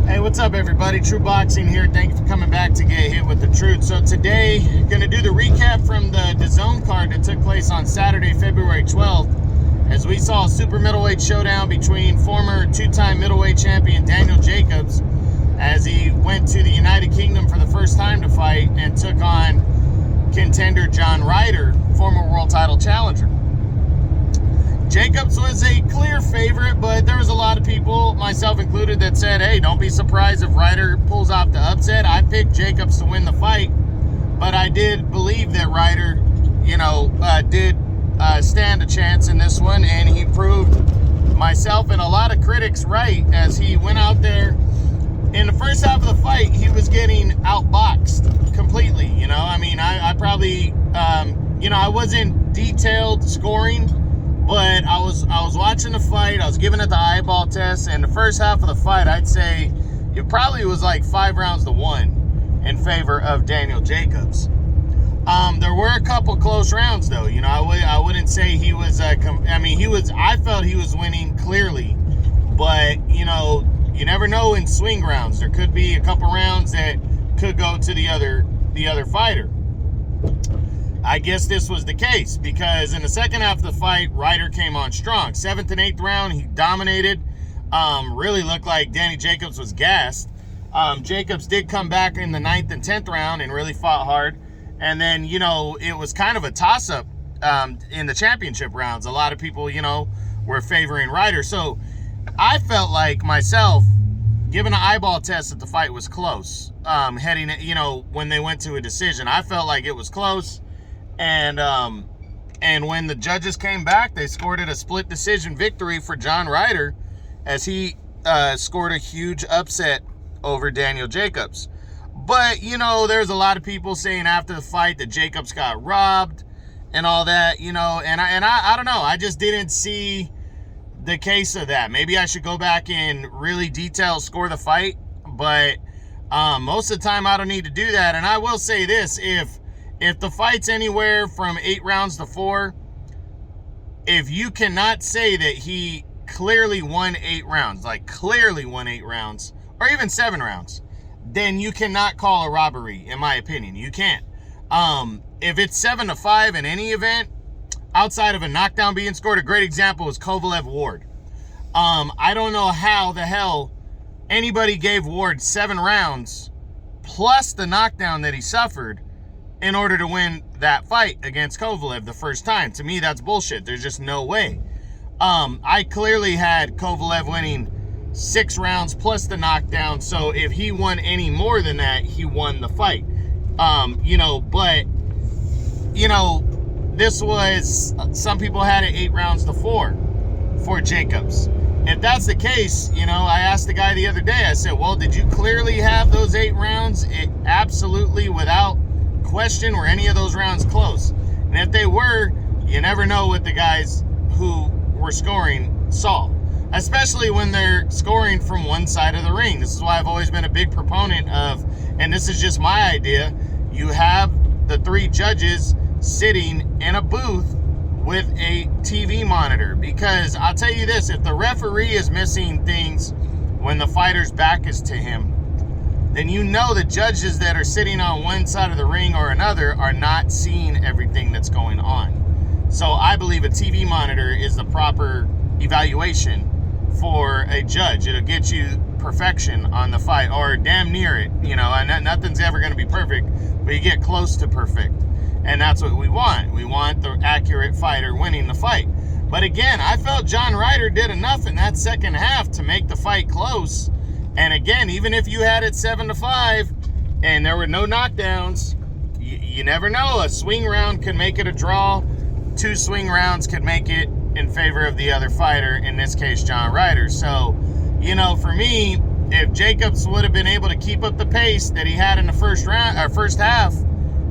Hey, what's up, everybody? True Boxing here. Thank you for coming back to get hit with the truth. So today, gonna do the recap from the DAZN card that took place on Saturday, February 12th, as we saw a super middleweight showdown between former two-time middleweight champion Daniel Jacobs, as he went to the United Kingdom for the first time to fight and took on contender John Ryder, former world title challenger. Jacobs was a clear favorite, but there was a lot of people, myself included, that said, hey, don't be surprised if Ryder pulls off the upset. I picked Jacobs to win the fight, but I did believe that Ryder, did stand a chance in this one, and he proved myself and a lot of critics right, as he went out there. In the first half of the fight, he was getting outboxed completely, I probably, I wasn't detailed scoring, but I was watching the fight. I was giving it the eyeball test, and the first half of the fight, I'd say it probably was like 5 rounds to 1 in favor of Daniel Jacobs. There were a couple close rounds, though. I wouldn't say he was. I felt he was winning clearly, but you never know in swing rounds. There could be a couple rounds that could go to the other fighter. I guess this was the case, because in the second half of the fight, Ryder came on strong. 7th and 8th round, he dominated. Really looked like Danny Jacobs was gassed. Jacobs did come back in the 9th and 10th round and really fought hard. And then, it was kind of a toss-up in the championship rounds. A lot of people, were favoring Ryder. So I felt like myself, given an eyeball test, that the fight was close. When they went to a decision, I felt like it was close. And when the judges came back, they scored it a split decision victory for John Ryder, as he scored a huge upset over Daniel Jacobs. But, there's a lot of people saying after the fight that Jacobs got robbed and all that, and I don't know. I just didn't see the case of that. Maybe I should go back and really detail score the fight, but most of the time I don't need to do that. And I will say this, if the fight's anywhere from 8 rounds to 4, if you cannot say that he clearly won 8 rounds, or even 7 rounds, then you cannot call a robbery, in my opinion. You can't. If it's 7-5 in any event, outside of a knockdown being scored, a great example is Kovalev-Ward. I don't know how the hell anybody gave Ward 7 rounds plus the knockdown that he suffered in order to win that fight against Kovalev the first time. To me, that's bullshit. There's just no way. I clearly had Kovalev winning 6 rounds plus the knockdown, so if he won any more than that, he won the fight. This was, some people had it 8 rounds to 4 for Jacobs. If that's the case, I asked the guy the other day, I said, well, did you clearly have those 8 rounds? Absolutely, without question, were any of those rounds close? And if they were, you never know what the guys who were scoring saw, especially when they're scoring from one side of the ring. This is why I've always been a big proponent of, and this is just my idea, you have the 3 judges sitting in a booth with a TV monitor, because I'll tell you this, if the referee is missing things when the fighter's back is to him, then the judges that are sitting on one side of the ring or another are not seeing everything that's going on. So I believe a TV monitor is the proper evaluation for a judge. It'll get you perfection on the fight, or damn near it. And nothing's ever going to be perfect, but you get close to perfect. And that's what we want. We want the accurate fighter winning the fight. But again, I felt John Ryder did enough in that second half to make the fight close. And again, even if you had it 7-5 and there were no knockdowns, you never know. A swing round could make it a draw. 2 swing rounds could make it in favor of the other fighter, in this case, John Ryder. So, for me, if Jacobs would have been able to keep up the pace that he had in the first half,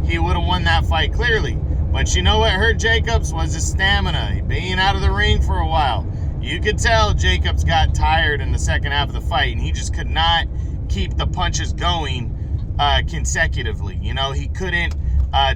he would have won that fight clearly. But what hurt Jacobs was his stamina, being out of the ring for a while. You could tell Jacobs got tired in the second half of the fight, and he just could not keep the punches going consecutively. He couldn't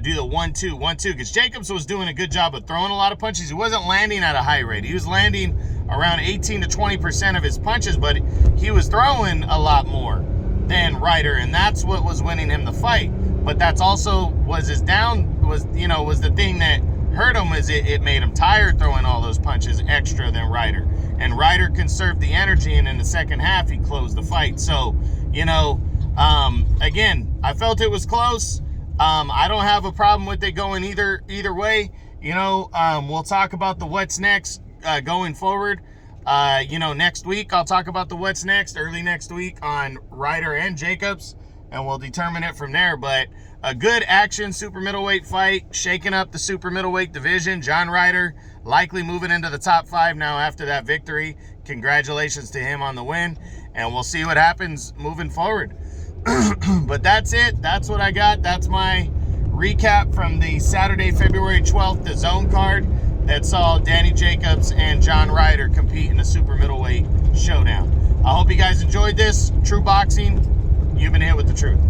do the 1-2, because Jacobs was doing a good job of throwing a lot of punches. He wasn't landing at a high rate. He was landing around 18 to 20% of his punches, but he was throwing a lot more than Ryder, and that's what was winning him the fight. But that's also was the thing that hurt him, is it made him tired throwing all those punches extra than Ryder. And Ryder conserved the energy, and in the second half, he closed the fight. So, again, I felt it was close. I don't have a problem with it going either way. We'll talk about the what's next going forward. Next week, I'll talk about the what's next early next week on Ryder and Jacobs, and we'll determine it from there. But a good action super middleweight fight, shaking up the super middleweight division. John Ryder likely moving into the top 5 now after that victory. Congratulations to him on the win, and we'll see what happens moving forward. But that's it. That's what I got. That's my recap from the Saturday, February 12th, DAZN card that saw Danny Jacobs and John Ryder compete in a super middleweight showdown. I hope you guys enjoyed this. True Boxing, you've been hit with the truth.